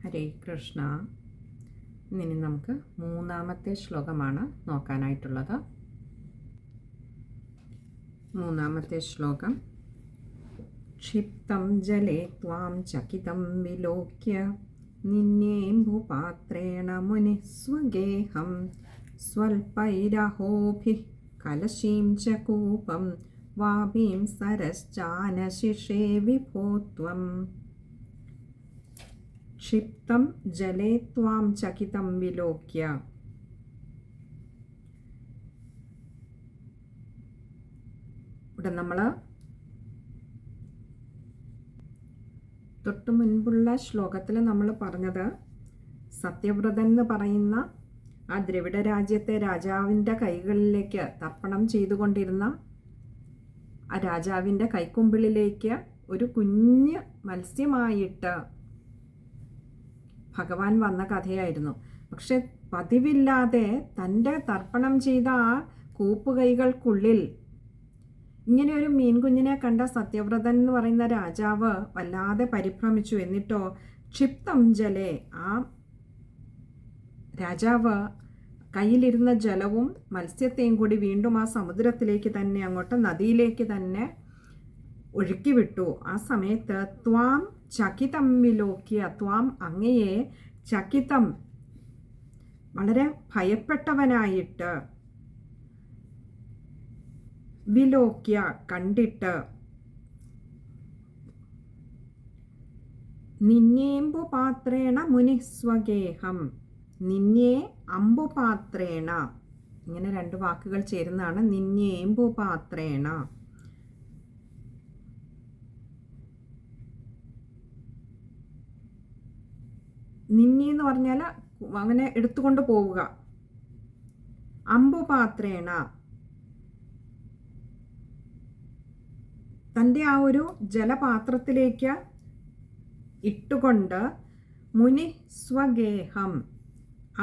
ഹരേ കൃഷ്ണ. ഇനി നമുക്ക് മൂന്നാമത്തെ ശ്ലോകമാണ് നോക്കാനായിട്ടുള്ളത്. മൂന്നാമത്തെ ശ്ലോകം. ക്ഷിപ്തം ജലേ ത്വാം ചകിതം വിലോക്യ നിന്നേംബുപാത്രേണ മുനിഃ സ്വഗേഹം സ്വൽപൈരഹോഭിഃ കലശീം ച കൂപം വാപീം സരശ്ചാനശിഷേ വിഭോ ത്വം. ക്ഷിപ്തം ജലേ ത്വാം ചകിതം വിലോക്യ. ഇവിടെ നമ്മൾ തൊട്ട് മുൻപുള്ള ശ്ലോകത്തിൽ നമ്മൾ പറഞ്ഞത് സത്യവ്രതൻ എന്ന് പറയുന്ന ആ ദ്രവിഡ രാജ്യത്തെ രാജാവിൻ്റെ കൈകളിലേക്ക് തർപ്പണം ചെയ്തുകൊണ്ടിരുന്ന ആ രാജാവിൻ്റെ കൈക്കുമ്പിളിലേക്ക് ഒരു കുഞ്ഞ് മത്സ്യമായിട്ട് ഭഗവാൻ വന്ന കഥയായിരുന്നു. പക്ഷെ പതിവില്ലാതെ തൻ്റെ തർപ്പണം ചെയ്ത ആ കൂപ്പുകൈകൾക്കുള്ളിൽ ഇങ്ങനെ ഒരു മീൻകുഞ്ഞിനെ കണ്ട സത്യവ്രതൻ എന്ന് പറയുന്ന രാജാവ് വല്ലാതെ പരിഭ്രമിച്ചു. എന്നിട്ടോ ക്ഷിപ്തം ജലേ, ആ രാജാവ് കയ്യിലിരുന്ന ജലവും മത്സ്യത്തെയും കൂടി വീണ്ടും ആ സമുദ്രത്തിലേക്ക് തന്നെ, അങ്ങോട്ട് നദിയിലേക്ക് തന്നെ ഒഴുക്കി വിട്ടു. ആ സമയത്ത് ത്വാം ചകിതം വിലോക്യ, ത്വാം അങ്ങയെ ചകിതം വളരെ ഭയപ്പെട്ടവനായിട്ട്, വിലോക്യ കണ്ടിട്ട്, നിന്നേംബുപാത്രേണ മുനിഃ സ്വഗേഹം, നിന്നേ അംബുപാത്രേണ, ഇങ്ങനെ രണ്ട് വാക്കുകൾ ചേരുന്നതാണ് നിന്നേംബുപാത്രേണ. നിന്നി എന്ന് പറഞ്ഞാൽ അങ്ങനെ എടുത്തുകൊണ്ട് പോവുക. അംബുപാത്രേണ, തൻ്റെ ആ ഒരു ജലപാത്രത്തിലേക്ക് ഇട്ടുകൊണ്ട്, മുനി സ്വഗേഹം,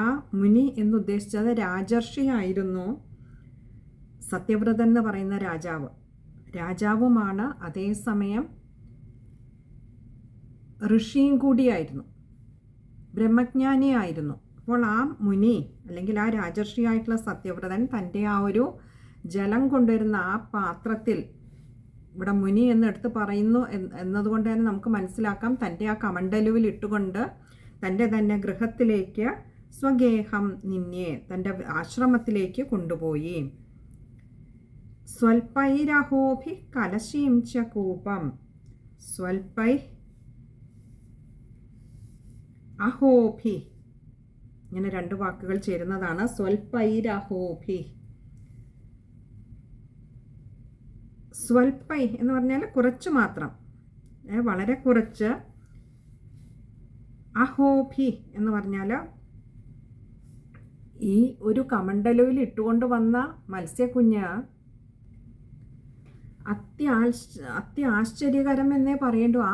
ആ മുനി എന്നുദ്ദേശിച്ചത് രാജർഷിയായിരുന്നു സത്യവ്രതൻ എന്ന് പറയുന്ന രാജാവ്. രാജാവുമാണ്, അതേസമയം ഋഷിയും കൂടിയായിരുന്നു, ബ്രഹ്മജ്ഞാനിയായിരുന്നു. അപ്പോൾ ആ മുനി അല്ലെങ്കിൽ ആ രാജർഷിയായിട്ടുള്ള സത്യവ്രതൻ തൻ്റെ ആ ഒരു ജലം കൊണ്ടുവരുന്ന ആ പാത്രത്തിൽ, ഇവിടെ മുനി എന്ന് എടുത്ത് പറയുന്നു എന്നതുകൊണ്ട് തന്നെ നമുക്ക് മനസ്സിലാക്കാം, തൻ്റെ ആ കമണ്ടലുവിൽ ഇട്ടുകൊണ്ട് തൻ്റെ തന്നെ ഗൃഹത്തിലേക്ക്, സ്വഗേഹം നിന്നെ, തൻ്റെ ആശ്രമത്തിലേക്ക് കൊണ്ടുപോയി. സ്വൽപൈരഹോഭി കലശീം ച കൂപം, സ്വൽപൈ അഹോഭി, ഇങ്ങനെ രണ്ട് വാക്കുകൾ ചേരുന്നതാണ് സ്വൽപൈരഹോഭി. സ്വൽപൈ എന്ന് പറഞ്ഞാൽ കുറച്ച് മാത്രം, വളരെ കുറച്ച്. അഹോഭി എന്ന് പറഞ്ഞാൽ ഈ ഒരു കമണ്ടലുവിൽ ഇട്ടുകൊണ്ട് വന്ന മത്സ്യക്കുഞ്ഞ് അത്യാശ്ചര്യകരം എന്നേ പറയേണ്ടു. ആ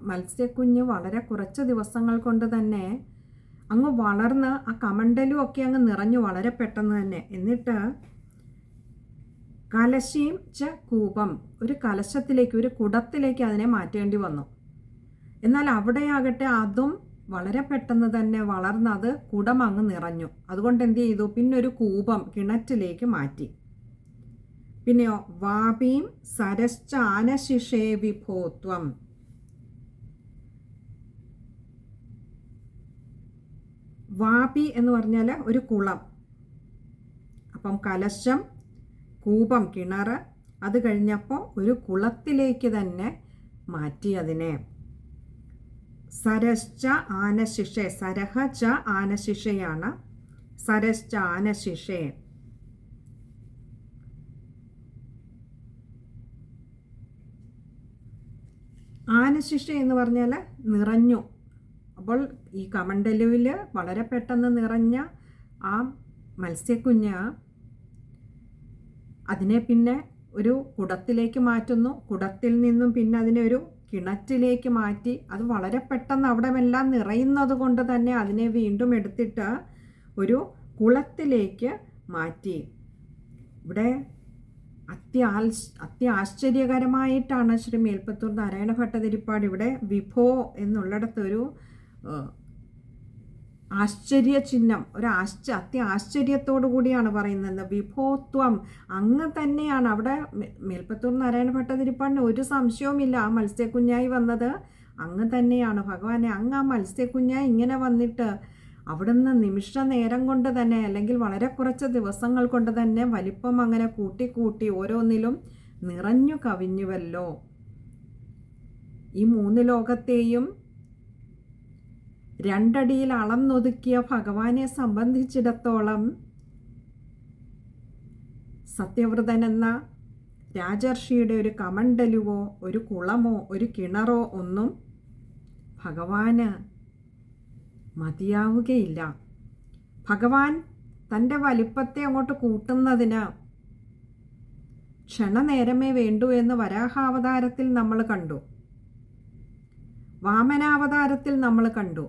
മത്സ്യക്കുഞ്ഞ് വളരെ കുറച്ച് ദിവസങ്ങൾ കൊണ്ട് തന്നെ അങ്ങ് വളർന്ന് ആ കമണ്ടലും ഒക്കെ അങ്ങ് നിറഞ്ഞു വളരെ പെട്ടെന്ന് തന്നെ. എന്നിട്ട് കലശീം ച കൂപം, ഒരു കലശത്തിലേക്ക്, ഒരു കുടത്തിലേക്ക് അതിനെ മാറ്റേണ്ടി വന്നു. എന്നാൽ അവിടെയാകട്ടെ അതും വളരെ പെട്ടെന്ന് തന്നെ വളർന്നത് കുടം അങ്ങ് നിറഞ്ഞു. അതുകൊണ്ട് എന്ത് ചെയ്തു, പിന്നെ ഒരു കൂപം, കിണറ്റിലേക്ക് മാറ്റി. പിന്നെയോ വാപീം സരശ്ചാനശിഷേ വിഭോത്വം, വാപി എന്ന് പറഞ്ഞാൽ ഒരു കുളം. അപ്പം കലശം, കൂപം, കിണർ, അത് കഴിഞ്ഞപ്പോൾ ഒരു കുളത്തിലേക്ക് തന്നെ മാറ്റി അതിനെ. സരശ്ച ആനശിഷേ, സരഹ ച ആനശിഷയാണ്, സരശ്ച ആനശിഷേ. ആനശിഷ എന്ന് പറഞ്ഞാൽ നിറഞ്ഞു. അപ്പോൾ ഈ കമണ്ടലുവിൽ വളരെ പെട്ടെന്ന് നിറഞ്ഞ ആ മത്സ്യക്കുഞ്ഞ് അതിനെ പിന്നെ ഒരു കുടത്തിലേക്ക് മാറ്റുന്നു. കുടത്തിൽ നിന്നും പിന്നെ അതിനെ ഒരു കിണറ്റിലേക്ക് മാറ്റി. അത് വളരെ പെട്ടെന്ന് അവിടെമെല്ലാം നിറയുന്നത് കൊണ്ട് തന്നെ അതിനെ വീണ്ടും എടുത്തിട്ട് ഒരു കുളത്തിലേക്ക് മാറ്റി. ഇവിടെ അത്യാശ്ചര്യകരമായിട്ടാണ് ശ്രീ മേൽപ്പത്തൂർ നാരായണ ഭട്ടതിരിപ്പാട് ഇവിടെ വിഭോ എന്നുള്ളിടത്തൊരു ആശ്ചര്യചിഹ്നം, ഒരു അത്യാശ്ചര്യത്തോടു കൂടിയാണ് പറയുന്നത്. വിഭോത്വം, അങ്ങ് തന്നെയാണ്. അവിടെ മേൽപ്പത്തൂർ നാരായണ ഭട്ടതിരിപ്പാടിന് ഒരു സംശയവുമില്ല, ആ മത്സ്യക്കുഞ്ഞായി വന്നത് അങ്ങ് തന്നെയാണ്. ഭഗവാനെ, അങ്ങ് ആ മത്സ്യക്കുഞ്ഞായി ഇങ്ങനെ വന്നിട്ട് അവിടുന്ന് നിമിഷ നേരം കൊണ്ട് തന്നെ, അല്ലെങ്കിൽ വളരെ കുറച്ച് ദിവസങ്ങൾ കൊണ്ട് തന്നെ വലിപ്പം അങ്ങനെ കൂട്ടി ഓരോന്നിലും നിറഞ്ഞു കവിഞ്ഞുവല്ലോ. ഈ 3 ലോകത്തെയും 2 അടിയിൽ അളന്നൊതുക്കിയ ഭഗവാനെ സംബന്ധിച്ചിടത്തോളം സത്യവ്രതൻ എന്ന രാജർഷിയുടെ ഒരു കമണ്ടലുവോ ഒരു കുളമോ ഒരു കിണറോ ഒന്നും ഭഗവാന് മതിയാവുകയില്ല. ഭഗവാൻ തൻ്റെ വലിപ്പത്തെ അങ്ങോട്ട് കൂട്ടുന്നതിന് ക്ഷണനേരമേ വേണ്ടൂ എന്ന് വരാഹാവതാരത്തിൽ നമ്മൾ കണ്ടു, വാമനാവതാരത്തിൽ നമ്മൾ കണ്ടു.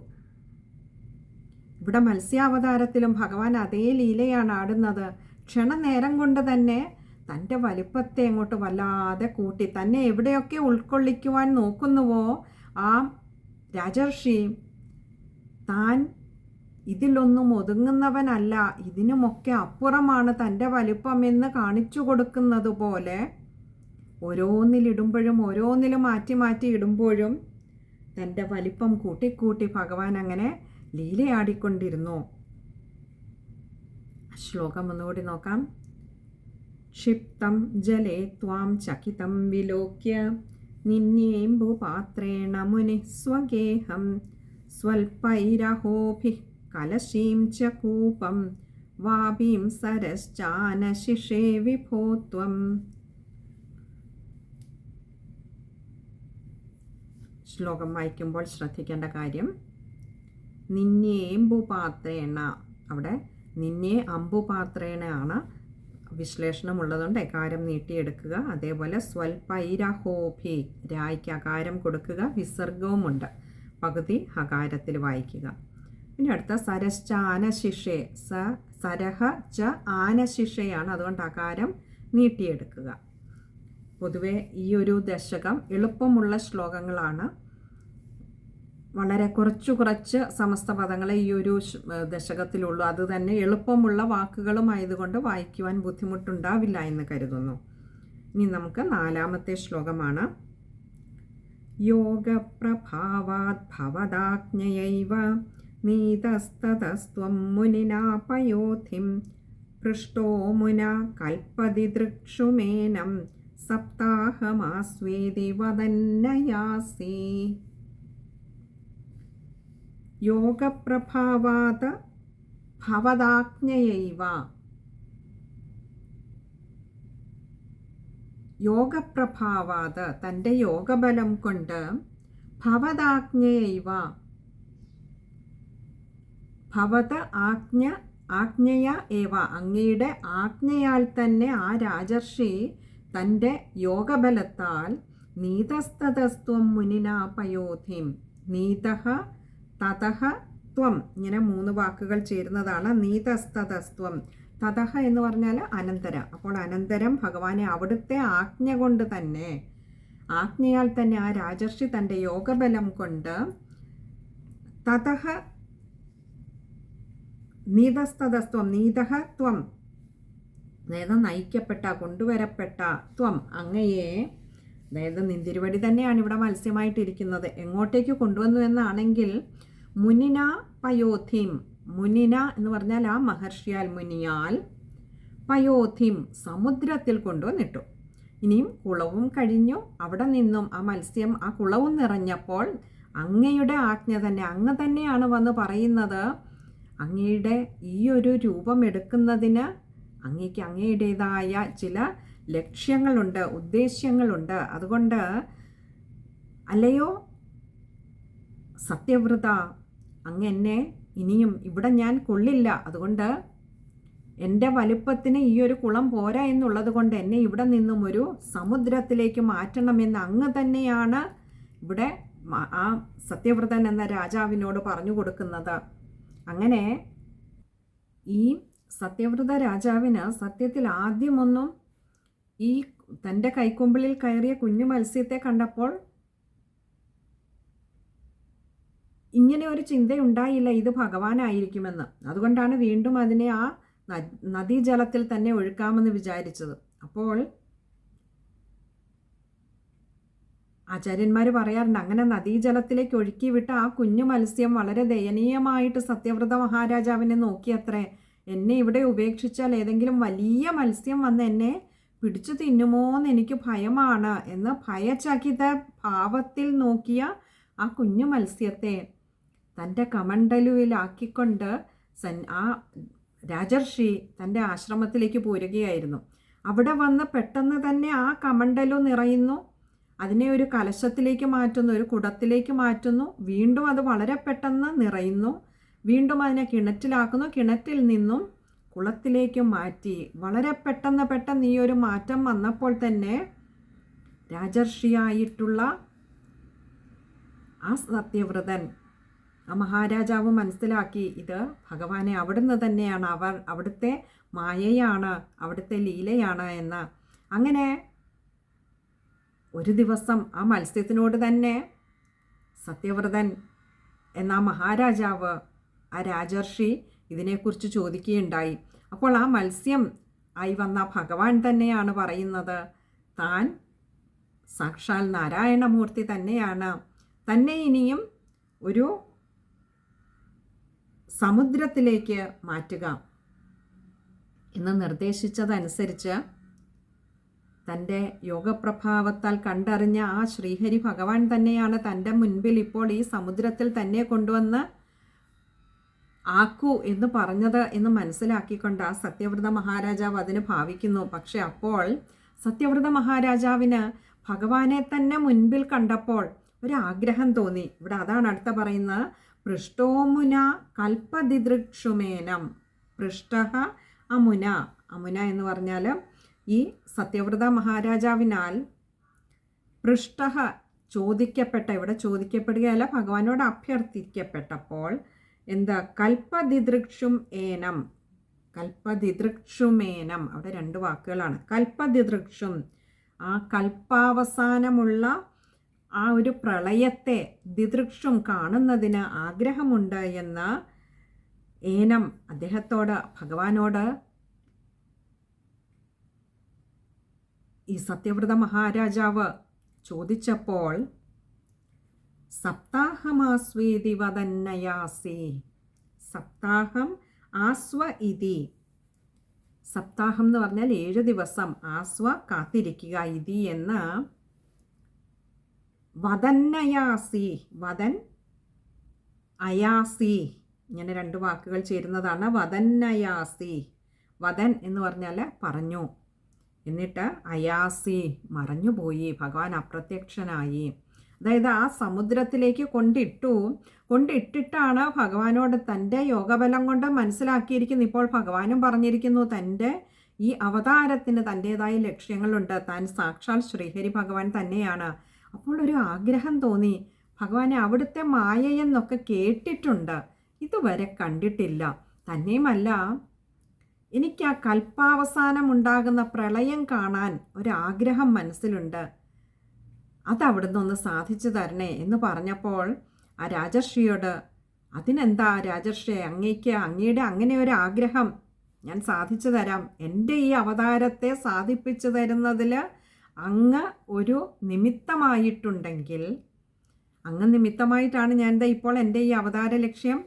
ഇവിടെ മത്സ്യാവതാരത്തിലും ഭഗവാൻ അതേ ലീലയാണ് ആടുന്നത്. ക്ഷണനേരം കൊണ്ട് തന്നെ തൻ്റെ വലിപ്പത്തെ അങ്ങോട്ട് വല്ലാതെ കൂട്ടി, തന്നെ എവിടെയൊക്കെ ഉൾക്കൊള്ളിക്കുവാൻ നോക്കുന്നുവോ ആ രാജർഷി താൻ ഇതിലൊന്നും ഒതുങ്ങുന്നവനല്ല, ഇതിനുമൊക്കെ അപ്പുറമാണ് തൻ്റെ വലിപ്പമെന്ന് കാണിച്ചു കൊടുക്കുന്നത് പോലെ ഓരോന്നിലിടുമ്പോഴും ഓരോന്നിലും മാറ്റി ഇടുമ്പോഴും തൻ്റെ വലിപ്പം കൂട്ടിക്കൂട്ടി ഭഗവാൻ അങ്ങനെ ലീലയാടിക്കൊണ്ടിരുന്നു. ശ്ലോകം ഒന്നുകൂടി നോക്കാം. ക്ഷിപ്തം ജലേ ത്വാം ചകിതം വിലോക്യ നിന്യേംബുപാത്രേണ മുനി സ്വഗേഹം സ്വൽപൈരഹോഭിഃ കലശീം ച കൂപം വാപീം സരശ്ചാനശിഷേ വിഭോത്വം. ശ്ലോകം വായിക്കുമ്പോൾ ശ്രദ്ധിക്കേണ്ട കാര്യം, നിന്നേംബുപാത്രേണ, അവിടെ നിന്നെ അമ്പുപാത്രേണ ആണ് വിശ്ലേഷണമുള്ളതുകൊണ്ട് എകാരം നീട്ടിയെടുക്കുക. അതേപോലെ സ്വൽപൈരഹോഭി, രായ്ക്ക് അകാരം കൊടുക്കുക, വിസർഗവുമുണ്ട്, പകുതി ഹകാരത്തിൽ വായിക്കുക. പിന്നെ അടുത്ത സരശ്ച ആനശിഷേ, സരഹ ച ആനശിഷയാണ്, അതുകൊണ്ട് അകാരം നീട്ടിയെടുക്കുക. പൊതുവെ ഈ ഒരു ദശകം എളുപ്പമുള്ള ശ്ലോകങ്ങളാണ്. വളരെ കുറച്ച് സമസ്ത പദങ്ങളെ ഈ ഒരു ദശകത്തിലുള്ളൂ. അത് തന്നെ എളുപ്പമുള്ള വാക്കുകളുമായതുകൊണ്ട് വായിക്കുവാൻ ബുദ്ധിമുട്ടുണ്ടാവില്ല എന്ന് കരുതുന്നു. ഇനി നമുക്ക് 4ാമത്തെ ശ്ലോകമാണ്. യോഗപ്രഭാവാത് ഭവദാജ്ഞയൈവ നീതസ്തതസ്ത്വം മുനിനാപയോധിം പൃഷ്ടോ മുന കൽപ്പതി ദൃക്ഷുമേനം സപ്താഹമാസ്വേതി വദന്നയാസി. യോഗപ്രഭാവാത് ഭവദാജ്ഞയൈവ, യോഗപ്രഭാവാത് തൻ്റെ യോഗബലം കൊണ്ട്, ഭവദാജ്ഞയൈവ ഭവത ആജ്ഞയ ഏവ അങ്ങയുടെ ആജ്ഞയാൽ തന്നെ ആ രാജർഷി തൻ്റെ യോഗബലത്താൽ നീതസ്തതസ്ത്വം മുനിനാപയോധിം, നീതഃ തതഃ ത്വം, ഇങ്ങനെ 3 വാക്കുകൾ ചേരുന്നതാണ് നീതസ്തതസ്ത്വം. തതഃ എന്ന് പറഞ്ഞാൽ അനന്തരം. അപ്പോൾ അനന്തരം ഭഗവാനെ അവിടുത്തെ ആജ്ഞ കൊണ്ട് തന്നെ, ആജ്ഞയാൽ തന്നെ ആ രാജർഷി തൻ്റെ യോഗബലം കൊണ്ട്, തതഃ നീതസ്തതസ്ത്വം, നീതഃ ത്വം, അതായത് നയിക്കപ്പെട്ട കൊണ്ടുവരപ്പെട്ട, ത്വം അങ്ങയെ, അതായത് നിന്തിരുവടി തന്നെയാണ് ഇവിടെ മത്സ്യമായിട്ടിരിക്കുന്നത്, എങ്ങോട്ടേക്ക് കൊണ്ടുവന്നു എന്നാണെങ്കിൽ മുനിന പയോധിം, മുനിന എന്ന് പറഞ്ഞാൽ ആ മഹർഷിയാൽ, മുനിയാൽ, പയോധിം സമുദ്രത്തിൽ കൊണ്ടുവന്നിട്ടു. ഇനിയും കുളവും കഴിഞ്ഞു, അവിടെ നിന്നും ആ മത്സ്യം ആ കുളവും നിറഞ്ഞപ്പോൾ അങ്ങയുടെ ആജ്ഞ തന്നെ, അങ്ങ് തന്നെയാണ് വന്ന് പറയുന്നത് അങ്ങയുടെ ഈ ഒരു രൂപം എടുക്കുന്നതിന് അങ്ങയ്ക്ക് അങ്ങയുടേതായ ചില ലക്ഷ്യങ്ങളുണ്ട്, ഉദ്ദേശ്യങ്ങളുണ്ട്. അതുകൊണ്ട് അല്ലയോ സത്യവ്രത, അങ്ങ് എന്നെ ഇനിയും ഇവിടെ ഞാൻ കൊള്ളില്ല, അതുകൊണ്ട് എൻ്റെ വലുപ്പത്തിന് ഈ ഒരു കുളം പോരാ എന്നുള്ളത് കൊണ്ട് എന്നെ ഇവിടെ നിന്നും ഒരു സമുദ്രത്തിലേക്ക് മാറ്റണമെന്ന് അങ്ങ് തന്നെയാണ് ഇവിടെ ആ സത്യവ്രതൻ എന്ന രാജാവിനോട് പറഞ്ഞു കൊടുക്കുന്നത്. അങ്ങനെ ഈ സത്യവ്രത രാജാവിന് സത്യത്തിൽ ആദ്യമൊന്നും ഈ തൻ്റെ കൈക്കൊമ്പിളിൽ കയറിയ കുഞ്ഞു മത്സ്യത്തെ കണ്ടപ്പോൾ ഇങ്ങനെ ഒരു ചിന്തയുണ്ടായില്ല ഇത് ഭഗവാനായിരിക്കുമെന്ന്. അതുകൊണ്ടാണ് വീണ്ടും അതിനെ ആ നദീജലത്തിൽ തന്നെ ഒഴുക്കാമെന്ന് വിചാരിച്ചത്. അപ്പോൾ ആചാര്യന്മാർ പറയാറുണ്ട്, അങ്ങനെ നദീജലത്തിലേക്ക് ഒഴുക്കി വിട്ട ആ കുഞ്ഞു മത്സ്യം വളരെ ദയനീയമായിട്ട് സത്യവ്രത മഹാരാജാവിനെ നോക്കിയത്രേ. എന്നെ ഇവിടെ ഉപേക്ഷിച്ചാൽ ഏതെങ്കിലും വലിയ മത്സ്യം വന്ന് എന്നെ പിടിച്ചു തിന്നുമോന്ന് എനിക്ക് ഭയമാണ് എന്ന് ഭയചകിത ഭാവത്തിൽ നോക്കിയ ആ കുഞ്ഞു മത്സ്യത്തെ തൻ്റെ കമണ്ടലുവിലാക്കിക്കൊണ്ട് ആ രാജർഷി തൻ്റെ ആശ്രമത്തിലേക്ക് പോരുകയായിരുന്നു. അവിടെ വന്ന് പെട്ടെന്ന് തന്നെ ആ കമണ്ടലു നിറയുന്നു, അതിനെ ഒരു കലശത്തിലേക്ക് മാറ്റുന്നു, ഒരു കുടത്തിലേക്ക് മാറ്റുന്നു, വീണ്ടും അത് വളരെ പെട്ടെന്ന് നിറയുന്നു, വീണ്ടും അതിനെ കിണറ്റിലാക്കുന്നു, കിണറ്റിൽ നിന്നും കുളത്തിലേക്ക് മാറ്റി. വളരെ പെട്ടെന്ന് ഈ ഒരു മാറ്റം വന്നപ്പോൾ തന്നെ രാജർഷിയായിട്ടുള്ള ആ സത്യവ്രതൻ, ആ മഹാരാജാവ് മനസ്സിലാക്കി ഇത് ഭഗവാനെ അവിടുന്ന് തന്നെയാണ്, അവിടുത്തെ മായയാണ്, അവിടുത്തെ ലീലയാണ് എന്ന്. അങ്ങനെ ഒരു ദിവസം ആ മത്സ്യത്തിനോട് തന്നെ സത്യവ്രതൻ എന്ന മഹാരാജാവ്, ആ രാജർഷി ഇതിനെക്കുറിച്ച് ചോദിക്കുകയുണ്ടായി. അപ്പോൾ ആ മത്സ്യം ആയി വന്ന ഭഗവാൻ തന്നെയാണ് പറയുന്നത്, താൻ സാക്ഷാൽ നാരായണമൂർത്തി തന്നെയാണ്, തന്നെ ഇനിയും ഒരു സമുദ്രത്തിലേക്ക് മാറ്റുക എന്ന് നിർദ്ദേശിച്ചതനുസരിച്ച് തൻ്റെ യോഗപ്രഭാവത്താൽ കണ്ടറിഞ്ഞ ആ ശ്രീഹരി ഭഗവാൻ തന്നെയാണ് തൻ്റെ മുൻപിൽ ഇപ്പോൾ ഈ സമുദ്രത്തിൽ തന്നെ കൊണ്ടുവന്ന് ആക്കൂ എന്ന് പറഞ്ഞത് എന്ന് മനസ്സിലാക്കിക്കൊണ്ട് ആ സത്യവ്രത മഹാരാജാവ് അതിന് ഭാവിക്കുന്നു. പക്ഷെ അപ്പോൾ സത്യവ്രത മഹാരാജാവിന് ഭഗവാനെ തന്നെ മുൻപിൽ കണ്ടപ്പോൾ ഒരാഗ്രഹം തോന്നി. ഇവിടെ അതാണ് അടുത്ത പറയുന്നത്, പൃഷ്ടോമുന കൽപ്പദിദൃക്ഷുമേനം. പൃഷ്ട അമുന, അമുന എന്ന് പറഞ്ഞാൽ ഈ സത്യവ്രത മഹാരാജാവിനാൽ പൃഷ്ട ചോദിക്കപ്പെട്ട, ഇവിടെ ചോദിക്കപ്പെടുകയല്ല ഭഗവാനോട് അഭ്യർത്ഥിക്കപ്പെട്ടപ്പോൾ എന്താ, കൽപ്പദിദൃക്ഷും ഏനം, കൽപ്പദിദൃക്ഷുമേനം, അവിടെ രണ്ട് വാക്കുകളാണ്. കൽപ്പദിദൃക്ഷും, ആ കൽപ്പാവസാനമുള്ള ആ ഒരു പ്രളയത്തെ ദിദൃക്ഷും കാണുന്നതിന് ആഗ്രഹമുണ്ട് എന്ന് ഏനം അദ്ദേഹത്തോട്, ഭഗവാനോട് ഈ സത്യവ്രത മഹാരാജാവ് ചോദിച്ചപ്പോൾ സപ്താഹമാസ്വേതി വദന്നയാസി, സപ്താഹം ആസ്വ ഇതി, സപ്താഹം എന്ന് പറഞ്ഞാൽ 7 ദിവസം, ആസ്വ കാത്തിരിക്കുക, ഇതി എന്ന് വദന്നയാസി, വദൻ അയാസി, ഇങ്ങനെ രണ്ട് വാക്കുകൾ ചേരുന്നതാണ് വദന്നയാസി. വദൻ എന്ന് പറഞ്ഞാൽ പറഞ്ഞു, എന്നിട്ട് അയാസി മറഞ്ഞുപോയി, ഭഗവാൻ അപ്രത്യക്ഷനായി. അതായത് ആ സമുദ്രത്തിലേക്ക് കൊണ്ടിട്ടിട്ടാണ് ഭഗവാനോട് തൻ്റെ യോഗബലം കൊണ്ട് മനസ്സിലാക്കിയിരിക്കുന്നു. ഇപ്പോൾ ഭഗവാനും പറഞ്ഞിരിക്കുന്നു തൻ്റെ ഈ അവതാരത്തിന് തൻ്റേതായ ലക്ഷ്യങ്ങളുണ്ട്, താൻ സാക്ഷാൽ ശ്രീഹരി ഭഗവാൻ തന്നെയാണ്. അപ്പോൾ ഒരു ആഗ്രഹം തോന്നി, ഭഗവാനെ അവിടുത്തെ മായയെന്നൊക്കെ കേട്ടിട്ടുണ്ട്, ഇതുവരെ കണ്ടിട്ടില്ല. തന്നെയുമല്ല എനിക്ക് ആ കൽപ്പാവസാനം ഉണ്ടാകുന്ന പ്രളയം കാണാൻ ഒരാഗ്രഹം മനസ്സിലുണ്ട്, അതവിടുന്ന് ഒന്ന് സാധിച്ചു തരണേ എന്ന് പറഞ്ഞപ്പോൾ ആ രാജർഷിയോട്, അതിനെന്താ രാജർഷി, അങ്ങയുടെ അങ്ങനെ ഒരു ആഗ്രഹം ഞാൻ സാധിച്ചു തരാം. എൻ്റെ ഈ അവതാരത്തെ സാധിപ്പിച്ചു തരുന്നതിൽ അങ്ങ് ഒരു നിമിത്തമായിട്ടുണ്ടെങ്കിൽ, അങ്ങ് നിമിത്തമായിട്ടാണ് ഞാൻ ഇപ്പോൾ എൻ്റെ ഈ അവതാര ലക്ഷ്യം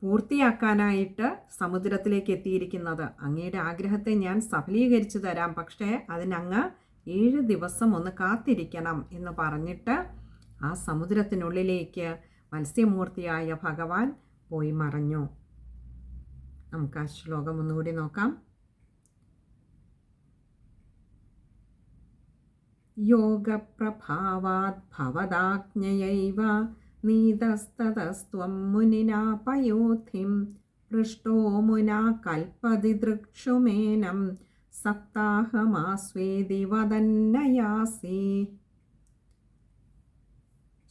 പൂർത്തിയാക്കാനായിട്ട് സമുദ്രത്തിലേക്ക് എത്തിയിരിക്കുന്നത്. അങ്ങയുടെ ആഗ്രഹത്തെ ഞാൻ സഫലീകരിച്ചു തരാം, പക്ഷേ അതിനങ്ങ് 7 ദിവസം ഒന്ന് കാത്തിരിക്കണം എന്ന് പറഞ്ഞിട്ട് ആ സമുദ്രത്തിനുള്ളിലേക്ക് മത്സ്യമൂർത്തിയായ ഭഗവാൻ പോയി മറഞ്ഞു. നമുക്ക് ആ ശ്ലോകം ഒന്നുകൂടി നോക്കാം. യോഗപ്രഭാവാത് ഭവദാജ്ഞയൈവ നീതസ്തതസ്ത്വം മുനിനാ പയോധിം പൃഷ്ടോ മുനാ കൽപ്പതി ദൃക്ഷുമേനം സപ്താഹമാസ്വേദി വദന്നയാസി.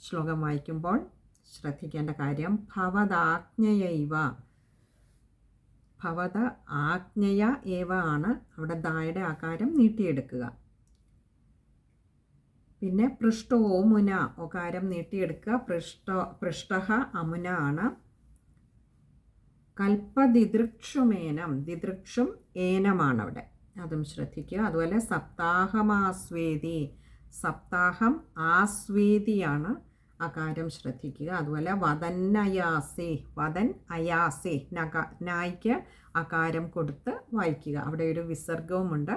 ശ്ലോകം വായിക്കുമ്പോൾ ശ്രദ്ധിക്കേണ്ട കാര്യം ഭവദാജ്ഞയൈവ, ഭവത ആജ്ഞയ ഏവ ആണ് അവിടെ ദായുടെ ആകാരം നീട്ടിയെടുക്കുക. പിന്നെ പൃഷ്ടോ മുന ഒകാരം നീട്ടിയെടുക്കുക. പൃഷ്ടഹ അമുന ആണ്. കൽപ്പദിദൃക്ഷുമേനം, ദിദൃക്ഷും ഏനമാണ് അവിടെ, അതും ശ്രദ്ധിക്കുക. അതുപോലെ സപ്താഹമാസ്വേദി, സപ്താഹം ആസ്വേദിയാണ്, അകാരം ശ്രദ്ധിക്കുക. അതുപോലെ വദന്നയാസി, വദൻ അയാസി, നായ്ക്ക് അകാരം കൊടുത്ത് വായിക്കുക. അവിടെ ഒരു വിസർഗവുമുണ്ട്,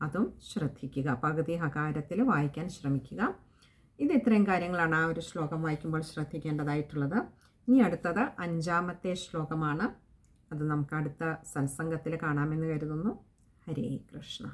അതും ശ്രദ്ധിക്കുക. പകുതി അകാരത്തിൽ വായിക്കാൻ ശ്രമിക്കുക. ഇത് ഇത്രയും കാര്യങ്ങളാണ് ആ ഒരു ശ്ലോകം വായിക്കുമ്പോൾ ശ്രദ്ധിക്കേണ്ടതായിട്ടുള്ളത്. ഇനി അടുത്തത് 5-ാമത്തെ ശ്ലോകമാണ്. അത് നമുക്ക് അടുത്ത സത്സംഗത്തിൽ കാണാമെന്ന് കരുതുന്നു. ഹരേ കൃഷ്ണ.